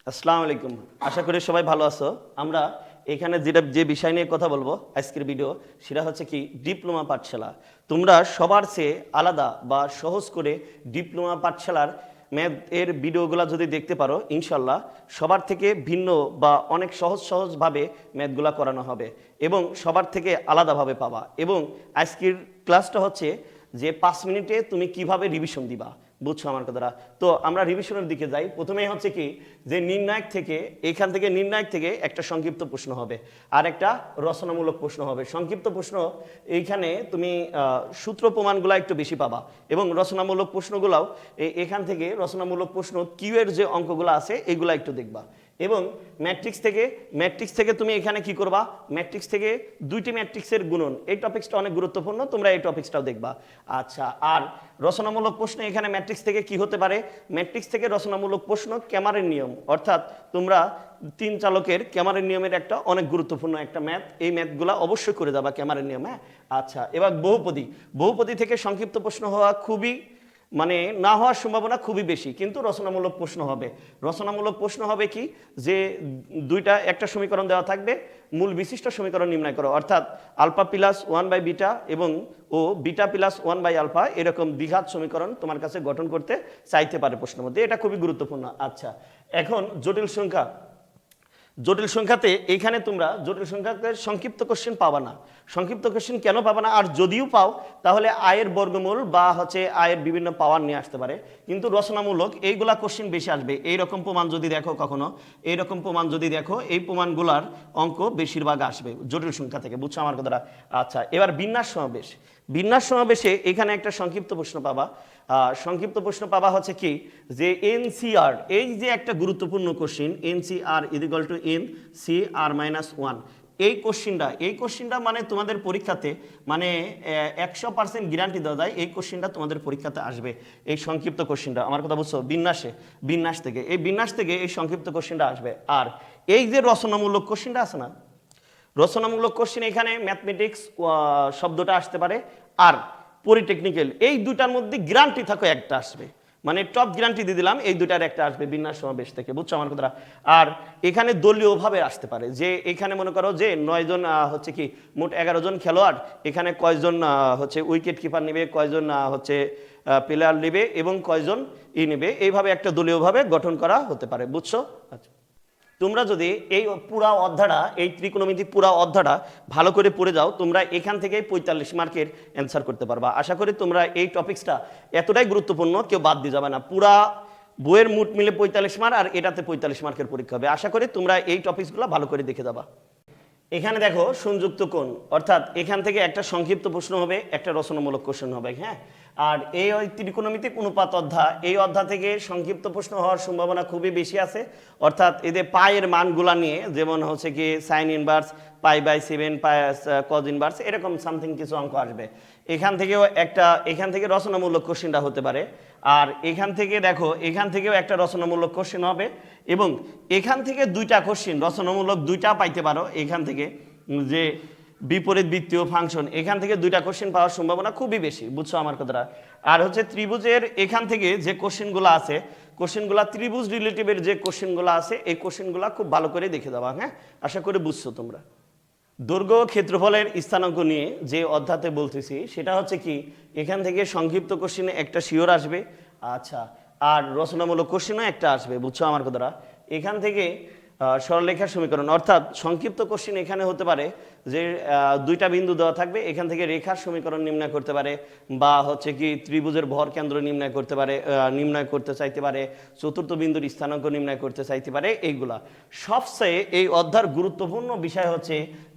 আসসালামু আলাইকুম। আশা করি সবাই ভালো আছো। আমরা এখানে যে বিষয় নিয়ে কথা বলবো আজকের ভিডিও, সেটা হচ্ছে কি ডিপ্লোমা পাঠশালা। তোমরা সবার চেয়ে আলাদা বা সহজ করে ডিপ্লোমা পাঠশালার ম্যাথ এর ভিডিওগুলো যদি দেখতে পারো, ইনশাল্লাহ সবার থেকে ভিন্ন বা অনেক সহজভাবে ম্যাথগুলো করানো হবে এবং সবার থেকে আলাদাভাবে পাবা। এবং আজকের ক্লাসটা হচ্ছে যে 5 মিনিটে তুমি কিভাবে রিভিশন দিবা। বুঝছো আমার কথাটা? তো আমরা রিভিশনের দিকে যাই। প্রথমেই হচ্ছে কি যে নির্ণায়ক থেকে, এখান থেকে নির্ণায়ক থেকে একটা সংক্ষিপ্ত প্রশ্ন হবে আর একটা রচনামূলক প্রশ্ন হবে। সংক্ষিপ্ত প্রশ্ন এইখানে তুমি সূত্র প্রমাণগুলো একটু বেশি পাবা এবং রচনামূলক প্রশ্নগুলাও এখান থেকে রচনামূলক প্রশ্ন কিউ এর যে অঙ্কগুলো আছে এগুলো একটু দেখবা। এবং ম্যাট্রিক্স থেকে তুমি এখানে কি করবা, ম্যাট্রিক্স থেকে দুইটি ম্যাট্রিক্সের গুণন, এই টপিক্সটা অনেক গুরুত্বপূর্ণ, তোমরা এই টপিক্সটাও দেখবা। আচ্ছা, আর রচনামূলক প্রশ্ন এখানে ম্যাট্রিক্স থেকে কি হতে পারে, ম্যাট্রিক্স থেকে রচনামূলক প্রশ্ন ক্যামারের নিয়ম, অর্থাৎ তোমরা 3 চালকের ক্যামারের নিয়মের একটা অনেক গুরুত্বপূর্ণ একটা ম্যাথ, এই ম্যাথগুলো অবশ্যই করে যাবা ক্যামারের নিয়ম। হ্যাঁ, আচ্ছা, এবার বহুপদী থেকে সংক্ষিপ্ত প্রশ্ন হওয়া খুবই মানে না হওয়ার সম্ভাবনা খুবই বেশি, কিন্তু রচনামূলক প্রশ্ন হবে। রচনামূলক প্রশ্ন হবে কি যে একটা সমীকরণ দেওয়া থাকবে, মূল বিশিষ্ট সমীকরণ নির্ণয় করো, অর্থাৎ আলফা প্লাস 1/β এবং বিটা প্লাস 1/α এরকম দ্বিঘাত সমীকরণ তোমার কাছে গঠন করতে চাইতে পারে প্রশ্নের মধ্যে, এটা খুবই গুরুত্বপূর্ণ। আচ্ছা, এখন জটিল সংখ্যাতে এইখানে তোমরা জটিল সংখ্যাতে সংক্ষিপ্ত কোশ্চেন পাবা না। সংক্ষিপ্ত কোশ্চেন কেন পাবা না, আর যদিও পাও তাহলে আয়ের বর্গমূল বা হচ্ছে আয়ের বিভিন্ন পাওয়ার নিয়ে আসতে পারে, কিন্তু রচনামূলক এইগুলা কোশ্চেন বেশি আসবে। এইরকম প্রমাণ যদি দেখো কখনো, এইরকম প্রমাণ যদি দেখো, এই প্রমাণগুলার অঙ্ক বেশিরভাগ আসবে জটিল সংখ্যা থেকে। বুঝছো আমার কথাটা? আচ্ছা, এবার বিন্যাস সমাবেশে এখানে একটা সংক্ষিপ্ত প্রশ্ন পাবা। সংক্ষিপ্ত প্রশ্ন পাবা হচ্ছে কি যে এনসিআর, এই যে একটা গুরুত্বপূর্ণ question, NCR equal to NCR-1, এই কোশ্চিনটা মানে তোমাদের পরীক্ষাতে মানে 100% গ্যারান্টি দেওয়া যায় এই কোশ্চিনটা তোমাদের পরীক্ষাতে আসবে। এই সংক্ষিপ্ত কোশ্চিনটা, আমার কথা বুঝছো, বিন্যাস থেকে এই সংক্ষিপ্ত কোশ্চিনটা আসবে। আর এই যে রচনামূলক কোশ্চিনটা আছে না, রচনামূলক কোশ্চেন এখানে ম্যাথমেটিক্স শব্দটা আসতে পারে আর পলিটেকনিক্যাল, এই দুটার মধ্যে গ্যারান্টি থাকো একটা আসবে, মানে টপ গ্যারান্টি দিয়ে দিলাম এই দুটার একটা আসবে বিন্যাস সমাবেশ থেকে। বুঝছো আমার কথাটা? আর এখানে দলীয়ভাবে আসতে পারে, যে এখানে মনে করো যে 9 জন হচ্ছে কি মোট 11 জন খেলোয়াড়, এখানে কয়জন হচ্ছে উইকেট কিপার নেবে, কয়জন হচ্ছে প্লেয়ার নেবে এবং কয়জন নেবে, এইভাবে একটা দলীয়ভাবে গঠন করা হতে পারে। বুঝছো? আচ্ছা, তোমরা যদি এই পুরা অধ্যায়টা, এই ত্রিকোণমিতি পুরা অধ্যায়টা ভালো করে পড়ে যাও, তোমরা এখান থেকেই 45 মার্কের অ্যান্সার করতে পারবা। আশা করি তোমরা এই টপিক্সটা এতটাই গুরুত্বপূর্ণ, কেউ বাদ দিয়ে যাবে না। পুরা বইয়ের মোট মিলে 45 মার্ক আর এটাতে 45 মার্কের পরীক্ষা হবে। আশা করি তোমরা এই টপিক্সগুলো ভালো করে দেখে যাবা। এখানে দেখো সংযুক্ত কোণ, অর্থাৎ এখান থেকে একটা সংক্ষিপ্ত প্রশ্ন হবে, একটা রচনামূলক কোশ্চেন হবে। হ্যাঁ, আর এই ত্রিকোণমিতিক অনুপাত অধ্যায়, এই অধ্যায় থেকে সংক্ষিপ্ত প্রশ্ন হওয়ার সম্ভাবনা খুবই বেশি আছে, অর্থাৎ এদের পায়ের মানগুলা নিয়ে, যেমন হচ্ছে কি সাইন ইনভার্স, π/7, কজ ইনভার্স, এরকম সামথিং কিছু অঙ্ক আসবে। এখান থেকে রচনামূলক কোশ্চেনটা হতে পারে। আর এখান থেকেও একটা রচনামূলক কোশ্চেন হবে এবং এখান থেকে 2টা কোশ্চেন রচনামূলক 2টা পাইতে পারো। এখান থেকে যে বিপরীত বৃত্তীয় ফাংশন, এখান থেকে 2টা কোশ্চেন পাওয়ার সম্ভাবনা খুবই বেশি। বুঝছো আমার কথাটা? আর হচ্ছে ত্রিভুজের এখান থেকে যে কোশ্চেনগুলো আছে, ত্রিভুজ রিলেটিভের যে কোশ্চেনগুলো আছে, এই কোশ্চেনগুলো খুব ভালো করে দেখে দেওয়া। হ্যাঁ, আশা করি বুঝছো তোমরা। দৈর্ঘ্য ক্ষেত্রফলের স্থানাঙ্ক নিয়ে যে অধ্যায়তে বলতেছি, সেটা হচ্ছে কি এখান থেকে সংক্ষিপ্ত কোশ্চেনে একটা শিওর আসবে। আচ্ছা, আর রচনামূলক কোশ্চেনও একটা আসবে। বুঝছো আমার কথাটা? এখান থেকে সরলরেখার সমীকরণ, অর্থাৎ সংক্ষিপ্ত কোশ্চেন এখানে হতে পারে যে 2টা বিন্দু দেওয়া থাকবে, এখান থেকে রেখার সমীকরণ নির্ণয় করতে পারে, বা হচ্ছে কি ত্রিভুজের ভর কেন্দ্র নির্ণয় করতে চাইতে পারে, চতুর্থ বিন্দুর স্থানাঙ্ক নির্ণয় করতে চাইতে পারে। এইগুলা সবচেয়ে এই অধ্যায়ের গুরুত্বপূর্ণ বিষয় হচ্ছে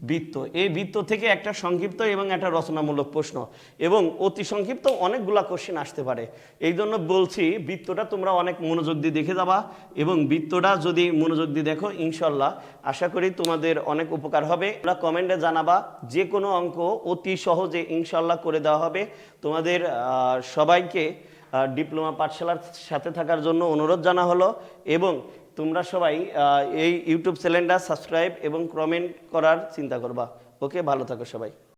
বৃত্ত। এই বৃত্ত থেকে একটা সংক্ষিপ্ত এবং একটা রচনামূলক প্রশ্ন এবং অতি সংক্ষিপ্ত অনেকগুলা কোশ্চেন আসতে পারে। এই জন্য বলছি বৃত্তটা তোমরা অনেক মনোযোগ দিয়ে দেখে যাবা, এবং বৃত্তটা যদি মনোযোগ দিয়ে দেখো, ইনশাল্লাহ আশা করি তোমাদের অনেক উপকার হবে। তোমরা কমেন্টে জানাবা, যে কোনো অঙ্ক অতি সহজে ইনশাল্লাহ করে দেওয়া হবে। তোমাদের সবাইকে ডিপ্লোমা পাঠশালার সাথে থাকার জন্য অনুরোধ জানা হলো, এবং তোমরা সবাই এই ইউটিউব চ্যানেলটা সাবস্ক্রাইব এবং কমেন্ট করার চিন্তা করবা। ওকে, ভালো থাকো সবাই।